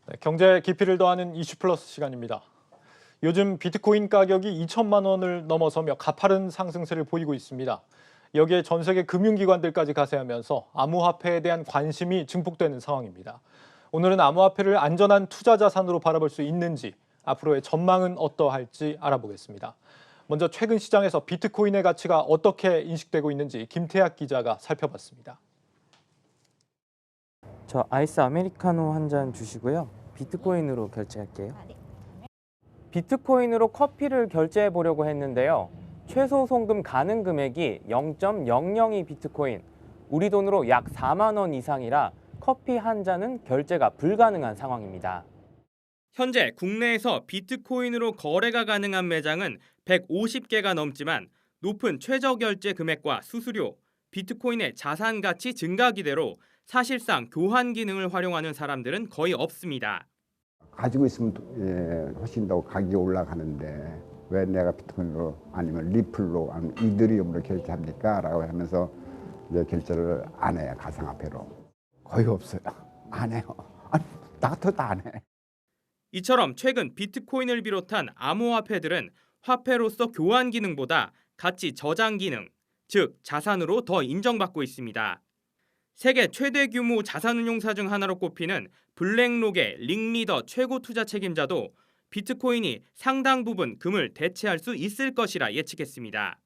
네, 경제 깊이를 더하는 이슈 플러스 시간입니다. 요즘 비트코인 가격이 2천만 원을 넘어서며 가파른 상승세를 보이고 있습니다. 여기에 전 세계 금융기관들까지 가세하면서 암호화폐에 대한 관심이 증폭되는 상황입니다. 오늘은 암호화폐를 안전한 투자 자산으로 바라볼 수 있는지, 앞으로의 전망은 어떠할지 알아보겠습니다. 먼저 최근 시장에서 비트코인의 가치가 어떻게 인식되고 있는지 김태학 기자가 살펴봤습니다. 저 아이스 아메리카노 한 잔 주시고요. 비트코인으로 결제할게요. 비트코인으로 커피를 결제해 보려고 했는데요. 최소 송금 가능 금액이 0.002 비트코인, 우리 돈으로 약 4만 원 이상이라 커피 한 잔은 결제가 불가능한 상황입니다. 현재 국내에서 비트코인으로 거래가 가능한 매장은 150개가 넘지만 높은 최저 결제 금액과 수수료, 비트코인의 자산 가치 증가 기대로 사실상 교환 기능을 활용하는 사람들은 거의 없습니다. 가지고 있으면 훨씬 더 가격이 올라가는데 왜 내가 비트코인으로 아니면 리플로 아니면 이더리움으로 결제합니까? 라고 하면서 이제 결제를 안 해요. 가상화폐로. 거의 없어요. 안 해요. 아니, 나 같아도 안 해. 이처럼 최근 비트코인을 비롯한 암호화폐들은 화폐로서 교환 기능보다 가치 저장 기능, 즉 자산으로 더 인정받고 있습니다. 세계 최대 규모 자산운용사 중 하나로 꼽히는 블랙록의 링리더 최고 투자 책임자도 비트코인이 상당 부분 금을 대체할 수 있을 것이라 예측했습니다.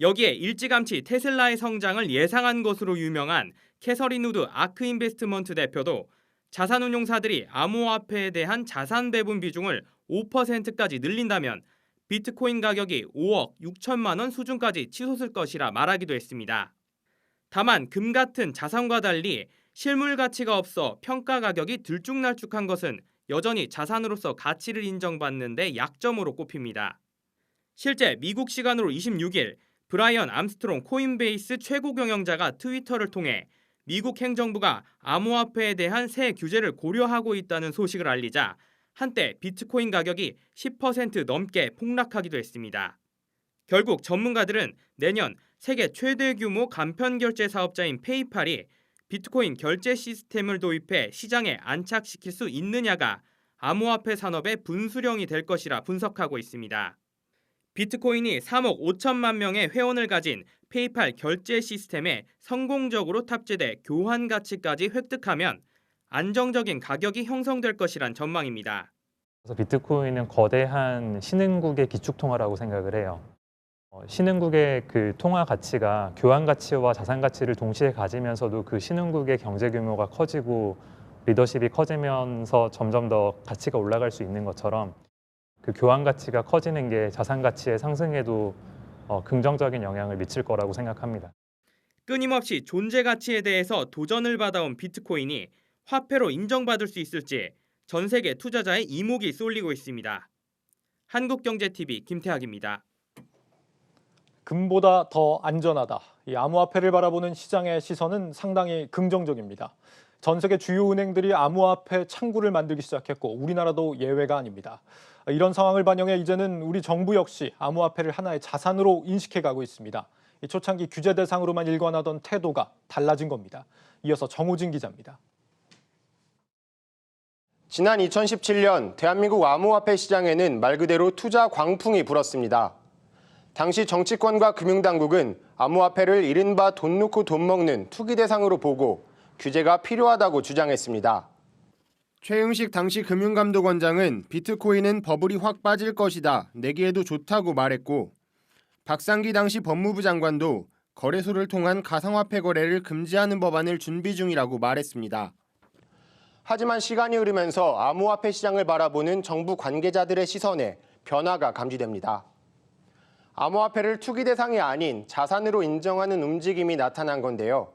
여기에 일찌감치 테슬라의 성장을 예상한 것으로 유명한 캐서린 우드 아크 인베스트먼트 대표도 자산운용사들이 암호화폐에 대한 자산 배분 비중을 5%까지 늘린다면 비트코인 가격이 5억 6천만 원 수준까지 치솟을 것이라 말하기도 했습니다. 다만 금 같은 자산과 달리 실물 가치가 없어 평가 가격이 들쭉날쭉한 것은 여전히 자산으로서 가치를 인정받는 데 약점으로 꼽힙니다. 실제 미국 시간으로 26일 브라이언 암스트롱 코인베이스 최고 경영자가 트위터를 통해 미국 행정부가 암호화폐에 대한 새 규제를 고려하고 있다는 소식을 알리자 한때 비트코인 가격이 10% 넘게 폭락하기도 했습니다. 결국 전문가들은 내년 세계 최대 규모 간편 결제 사업자인 페이팔이 비트코인 결제 시스템을 도입해 시장에 안착시킬 수 있느냐가 암호화폐 산업의 분수령이 될 것이라 분석하고 있습니다. 비트코인이 3억 5천만 명의 회원을 가진 페이팔 결제 시스템에 성공적으로 탑재돼 교환 가치까지 획득하면 안정적인 가격이 형성될 것이란 전망입니다. 그래서 비트코인은 거대한 신흥국의 기축통화라고 생각을 해요. 신흥국의 그 통화 가치가 교환 가치와 자산 가치를 동시에 가지면서도 그 신흥국의 경제 규모가 커지고 리더십이 커지면서 점점 더 가치가 올라갈 수 있는 것처럼 그 교환 가치가 커지는 게 자산 가치의 상승에도 긍정적인 영향을 미칠 거라고 생각합니다. 끊임없이 존재 가치에 대해서 도전을 받아온 비트코인이 화폐로 인정받을 수 있을지 전 세계 투자자의 이목이 쏠리고 있습니다. 한국경제TV 김태학입니다. 금보다 더 안전하다. 이 암호화폐를 바라보는 시장의 시선은 상당히 긍정적입니다. 전 세계 주요 은행들이 암호화폐 창구를 만들기 시작했고 우리나라도 예외가 아닙니다. 이런 상황을 반영해 이제는 우리 정부 역시 암호화폐를 하나의 자산으로 인식해가고 있습니다. 이 초창기 규제 대상으로만 일관하던 태도가 달라진 겁니다. 이어서 정우진 기자입니다. 지난 2017년 대한민국 암호화폐 시장에는 말 그대로 투자 광풍이 불었습니다. 당시 정치권과 금융당국은 암호화폐를 이른바 돈 놓고 돈 먹는 투기 대상으로 보고 규제가 필요하다고 주장했습니다. 최흥식 당시 금융감독원장은 비트코인은 버블이 확 빠질 것이다, 내기에도 좋다고 말했고 박상기 당시 법무부 장관도 거래소를 통한 가상화폐 거래를 금지하는 법안을 준비 중이라고 말했습니다. 하지만 시간이 흐르면서 암호화폐 시장을 바라보는 정부 관계자들의 시선에 변화가 감지됩니다. 암호화폐를 투기 대상이 아닌 자산으로 인정하는 움직임이 나타난 건데요.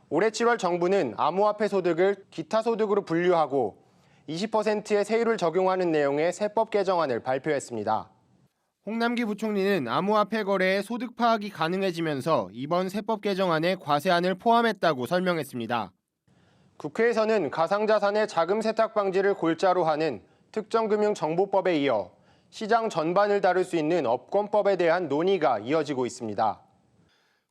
올해 7월 정부는 암호화폐 소득을 기타 소득으로 분류하고 20%의 세율을 적용하는 내용의 세법 개정안을 발표했습니다. 홍남기 부총리는 암호화폐 거래의 소득 파악이 가능해지면서 이번 세법 개정안에 과세안을 포함했다고 설명했습니다. 국회에서는 가상자산의 자금 세탁 방지를 골자로 하는 특정금융정보법에 이어 시장 전반을 다룰 수 있는 업권법에 대한 논의가 이어지고 있습니다.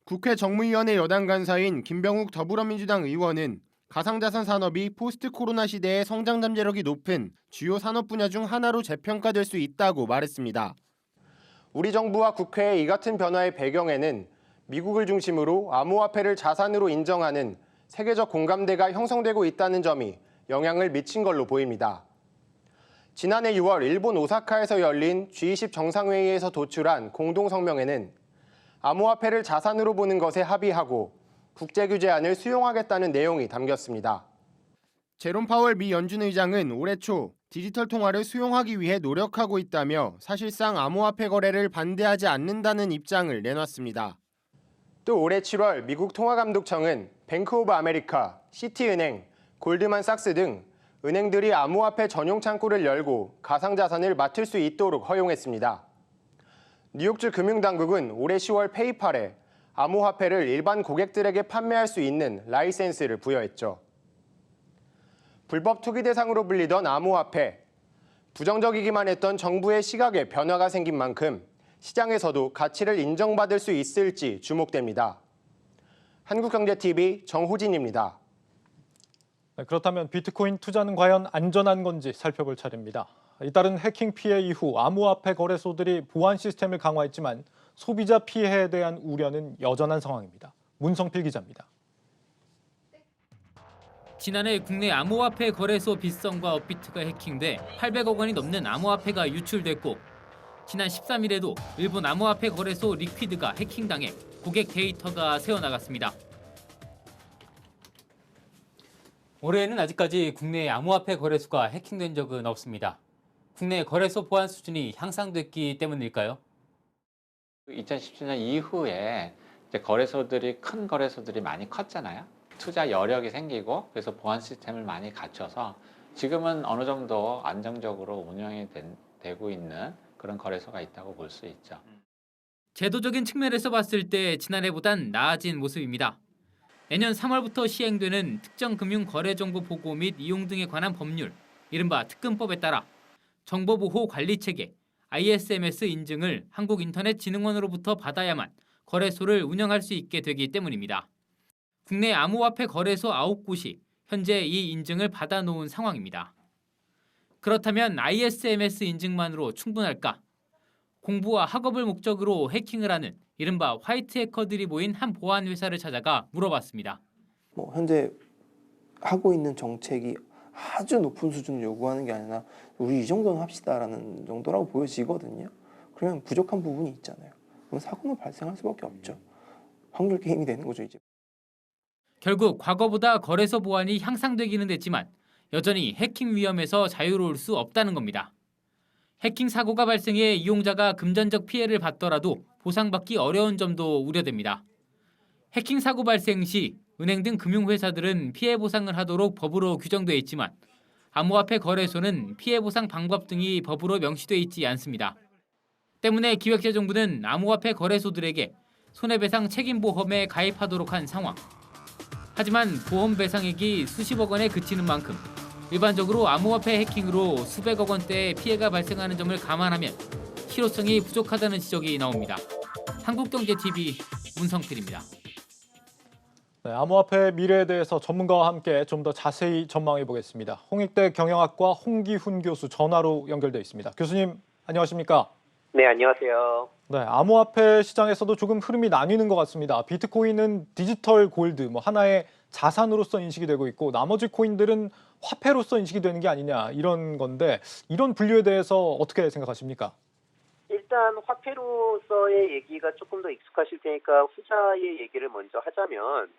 국회 정무위원회 여당 간사인 김병욱 더불어민주당 의원은 가상자산 산업이 포스트 코로나 시대의 성장 잠재력이 높은 주요 산업 분야 중 하나로 재평가될 수 있다고 말했습니다. 우리 정부와 국회의 이 같은 변화의 배경에는 미국을 중심으로 암호화폐를 자산으로 인정하는 세계적 공감대가 형성되고 있다는 점이 영향을 미친 걸로 보입니다. 지난해 6월 일본 오사카에서 열린 G20 정상회의에서 도출한 공동성명에는 암호화폐를 자산으로 보는 것에 합의하고 국제규제안을 수용하겠다는 내용이 담겼습니다. 제롬 파월 미 연준 의장은 올해 초 디지털 통화를 수용하기 위해 노력하고 있다며 사실상 암호화폐 거래를 반대하지 않는다는 입장을 내놨습니다. 또 올해 7월 미국 통화감독청은 뱅크 오브 아메리카, 시티은행, 골드만삭스 등 은행들이 암호화폐 전용 창구를 열고 가상자산을 맡을 수 있도록 허용했습니다. 뉴욕주 금융당국은 올해 10월 페이팔에 암호화폐를 일반 고객들에게 판매할 수 있는 라이센스를 부여했죠. 불법 투기 대상으로 불리던 암호화폐. 부정적이기만 했던 정부의 시각에 변화가 생긴 만큼 시장에서도 가치를 인정받을 수 있을지 주목됩니다. 한국경제TV 정호진입니다. 네, 그렇다면 비트코인 투자는 과연 안전한 건지 살펴볼 차례입니다. 잇따른 해킹 피해 이후 암호화폐 거래소들이 보안 시스템을 강화했지만 소비자 피해에 대한 우려는 여전한 상황입니다. 문성필 기자입니다. 지난해 국내 암호화폐 거래소 빗썸과 업비트가 해킹돼 800억 원이 넘는 암호화폐가 유출됐고 지난 13일에도 일본 암호화폐 거래소 리퀴드가 해킹당해 고객 데이터가 새어나갔습니다. 올해에는 아직까지 국내 암호화폐 거래소가 해킹된 적은 없습니다. 국내 거래소 보안 수준이 향상됐기 때문일까요? 2017년 이후에 이제 큰 거래소들이 많이 컸잖아요. 투자 여력이 생기고 그래서 보안 시스템을 많이 갖춰서 지금은 어느 정도 안정적으로 운영이 되고 있는 그런 거래소가 있다고 볼 수 있죠. 제도적인 측면에서 봤을 때 지난해보단 나아진 모습입니다. 내년 3월부터 시행되는 특정 금융 거래 정보 보고 및 이용 등에 관한 법률, 이른바 특금법에 따라 정보보호 관리 체계 ISMS 인증을 한국인터넷진흥원으로부터 받아야만 거래소를 운영할 수 있게 되기 때문입니다. 국내 암호화폐 거래소 9곳이 현재 이 인증을 받아놓은 상황입니다. 그렇다면 ISMS 인증만으로 충분할까? 공부와 학업을 목적으로 해킹을 하는 이른바 화이트 해커들이 모인 한 보안 회사를 찾아가 물어봤습니다. 현재 하고 있는 정책이 아주 높은 수준을 요구하는 게 아니라 우리 이 정도는 합시다라는 정도라고 보여지거든요. 그러면 부족한 부분이 있잖아요. 그럼 사고는 발생할 수밖에 없죠. 확률 게임이 되는 거죠 이제. 결국 과거보다 거래소 보안이 향상되기는 했지만 여전히 해킹 위험에서 자유로울 수 없다는 겁니다. 해킹 사고가 발생해 이용자가 금전적 피해를 받더라도 보상받기 어려운 점도 우려됩니다. 해킹 사고 발생 시 은행 등 금융회사들은 피해 보상을 하도록 법으로 규정돼 있지만 암호화폐 거래소는 피해 보상 방법 등이 법으로 명시돼 있지 않습니다. 때문에 기획재정부는 암호화폐 거래소들에게 손해배상 책임보험에 가입하도록 한 상황. 하지만 보험 배상액이 수십억 원에 그치는 만큼 일반적으로 암호화폐 해킹으로 수백억 원대의 피해가 발생하는 점을 감안하면 실효성이 부족하다는 지적이 나옵니다. 한국경제TV 문성필입니다. 네, 암호화폐 미래에 대해서 전문가와 함께 좀 더 자세히 전망해 보겠습니다. 홍익대 경영학과 홍기훈 교수 전화로 연결돼 있습니다. 교수님 안녕하십니까? 네, 안녕하세요. 네, 암호화폐 시장에서도 조금 흐름이 나뉘는 것 같습니다. 비트코인은 디지털 골드, 하나의 자산으로서 인식이 되고 있고 나머지 코인들은 화폐로서 인식이 되는 게 아니냐 이런 건데 이런 분류에 대해서 어떻게 생각하십니까? 일단 화폐로서의 얘기가 조금 더 익숙하실 테니까 후자의 얘기를 먼저 하자면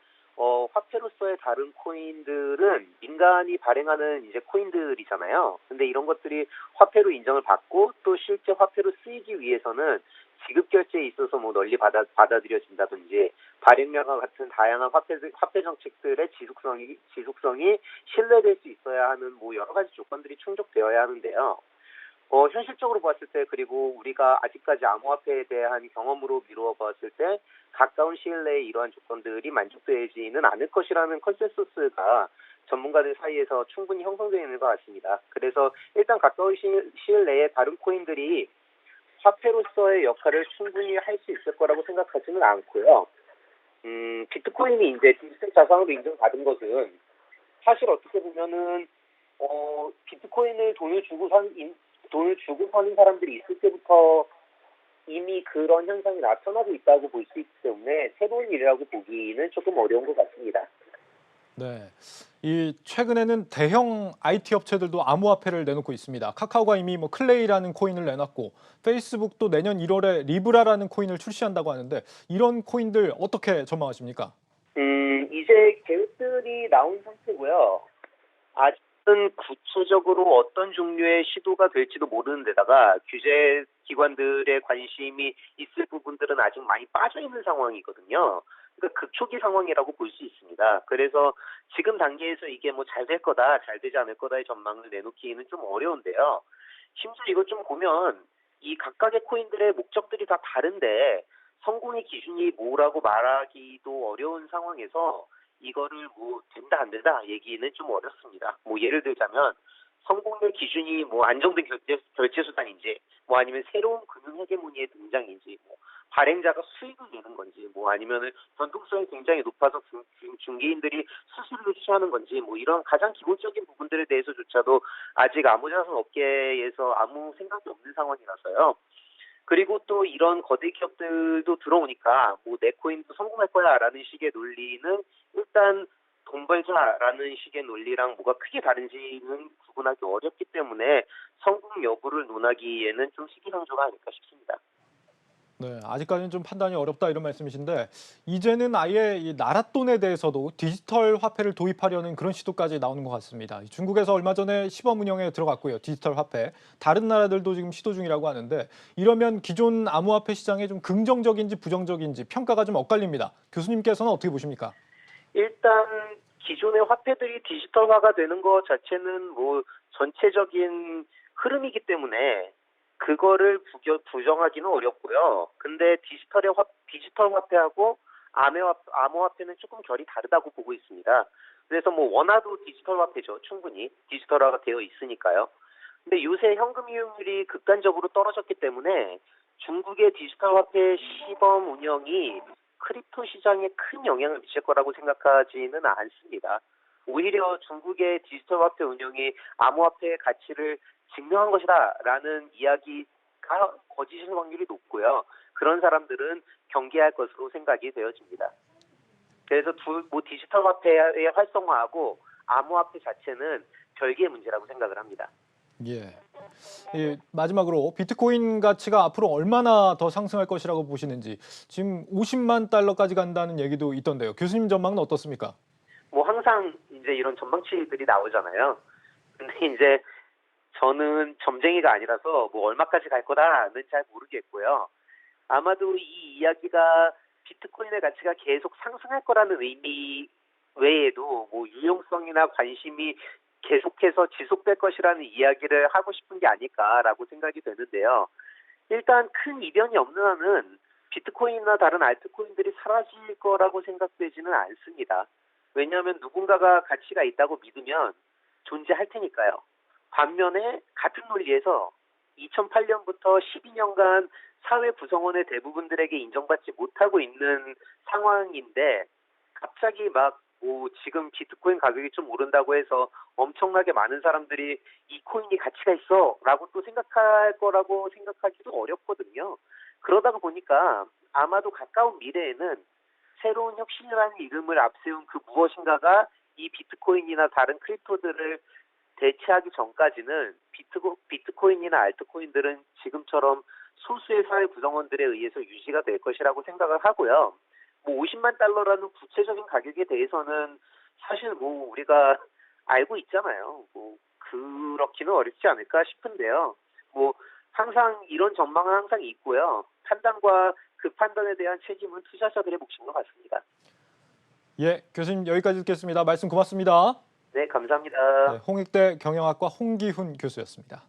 화폐로서의 다른 코인들은 인간이 발행하는 이제 코인들이잖아요. 근데 이런 것들이 화폐로 인정을 받고 또 실제 화폐로 쓰이기 위해서는 지급 결제에 있어서 널리 받아들여진다든지 발행량과 같은 다양한 화폐 정책들의 지속성이 신뢰될 수 있어야 하는 여러 가지 조건들이 충족되어야 하는데요. 현실적으로 봤을 때 그리고 우리가 아직까지 암호화폐에 대한 경험으로 미루어 봤을 때 가까운 시일 내에 이러한 조건들이 만족되지는 않을 것이라는 컨센서스가 전문가들 사이에서 충분히 형성되어 있는 것 같습니다. 그래서 일단 가까운 시일 내에 다른 코인들이 화폐로서의 역할을 충분히 할 수 있을 거라고 생각하지는 않고요. 비트코인이 이제 디지털 자산으로 인정받은 것은 사실 어떻게 보면은 비트코인을 돈을 주고 사는 사람들이 있을 때부터 이미 그런 현상이 나타나고 있다고 볼 수 있기 때문에 새로운 일이라고 보기는 조금 어려운 것 같습니다. 네, 이 최근에는 대형 IT 업체들도 암호화폐를 내놓고 있습니다. 카카오가 이미 뭐 클레이라는 코인을 내놨고 페이스북도 내년 1월에 리브라라는 코인을 출시한다고 하는데 이런 코인들 어떻게 전망하십니까? 이제 계획들이 나온 상태고요. 아직은 구체적으로 어떤 종류의 시도가 될지도 모르는 데다가 규제 기관들의 관심이 있을 부분들은 아직 많이 빠져 있는 상황이거든요. 그러니까 극초기 상황이라고 볼 수 있습니다. 그래서 지금 단계에서 이게 뭐 잘 될 거다, 잘 되지 않을 거다의 전망을 내놓기는 좀 어려운데요. 심지어 이거 좀 보면 이 각각의 코인들의 목적들이 다 다른데 성공의 기준이 뭐라고 말하기도 어려운 상황에서 이거를 뭐 된다 안 된다 얘기는 좀 어렵습니다. 뭐 예를 들자면 성공의 기준이 뭐 안정된 결제 수단인지 뭐 아니면 새로운 금융 헤게모니의 등장인지 뭐 발행자가 수익을 내는 건지 뭐 아니면은 변동성이 굉장히 높아서 중개인들이 수수료를 취하는 건지 뭐 이런 가장 기본적인 부분들에 대해서조차도 아직 암호자산 업계에서 아무 생각이 없는 상황이라서요. 그리고 또 이런 거대 기업들도 들어오니까 뭐 내 코인도 성공할 거야라는 식의 논리는 일단 돈 벌자라는 식의 논리랑 뭐가 크게 다른지는 구분하기 어렵기 때문에 성공 여부를 논하기에는 좀 시기상조가 아닐까 싶습니다. 네, 아직까지는 좀 판단이 어렵다 이런 말씀이신데 이제는 아예 이 나라 돈에 대해서도 디지털 화폐를 도입하려는 그런 시도까지 나오는 것 같습니다. 중국에서 얼마 전에 시범 운영에 들어갔고요. 디지털 화폐. 다른 나라들도 지금 시도 중이라고 하는데 이러면 기존 암호화폐 시장에 좀 긍정적인지 부정적인지 평가가 좀 엇갈립니다. 교수님께서는 어떻게 보십니까? 일단 기존의 화폐들이 디지털화가 되는 것 자체는 뭐 전체적인 흐름이기 때문에 그거를 부정하기는 어렵고요. 근데 디지털 화폐하고 암호화폐는 조금 결이 다르다고 보고 있습니다. 그래서 뭐 원화도 디지털 화폐죠. 충분히 디지털화가 되어 있으니까요. 근데 요새 현금 이용률이 극단적으로 떨어졌기 때문에 중국의 디지털 화폐 시범 운영이 크립토 시장에 큰 영향을 미칠 거라고 생각하지는 않습니다. 오히려 중국의 디지털 화폐 운영이 암호화폐의 가치를 증명한 것이다라는 이야기가 거짓일 확률이 높고요. 그런 사람들은 경계할 것으로 생각이 되어집니다. 그래서 뭐 디지털 화폐의 활성화하고 암호화폐 자체는 별개의 문제라고 생각을 합니다. 예. 마지막으로 비트코인 가치가 앞으로 얼마나 더 상승할 것이라고 보시는지 지금 50만 달러까지 간다는 얘기도 있던데요. 교수님 전망은 어떻습니까? 뭐 항상 이제 이런 전망치들이 나오잖아요. 근데 이제 저는 점쟁이가 아니라서 뭐 얼마까지 갈 거다는 잘 모르겠고요. 아마도 이 이야기가 비트코인의 가치가 계속 상승할 거라는 의미 외에도 뭐 유용성이나 관심이 계속해서 지속될 것이라는 이야기를 하고 싶은 게 아닐까라고 생각이 되는데요. 일단 큰 이변이 없는 한은 비트코인이나 다른 알트코인들이 사라질 거라고 생각되지는 않습니다. 왜냐하면 누군가가 가치가 있다고 믿으면 존재할 테니까요. 반면에 같은 논리에서 2008년부터 12년간 사회 구성원의 대부분들에게 인정받지 못하고 있는 상황인데 갑자기 막 뭐 지금 비트코인 가격이 좀 오른다고 해서 엄청나게 많은 사람들이 이 코인이 가치가 있어 라고 또 생각할 거라고 생각하기도 어렵거든요. 그러다 보니까 아마도 가까운 미래에는 새로운 혁신이라는 이름을 앞세운 그 무엇인가가 이 비트코인이나 다른 크립토들을 대체하기 전까지는 비트코인이나 알트코인들은 지금처럼 소수의 사회 구성원들에 의해서 유지가 될 것이라고 생각을 하고요. 뭐 50만 달러라는 구체적인 가격에 대해서는 사실 뭐 우리가 알고 있잖아요. 뭐 그렇기는 어렵지 않을까 싶은데요. 뭐 항상 이런 전망은 항상 있고요. 판단과 그 판단에 대한 책임은 투자자들의 몫인 것 같습니다. 예, 교수님 여기까지 듣겠습니다. 말씀 고맙습니다. 네, 감사합니다. 네, 홍익대 경영학과 홍기훈 교수였습니다.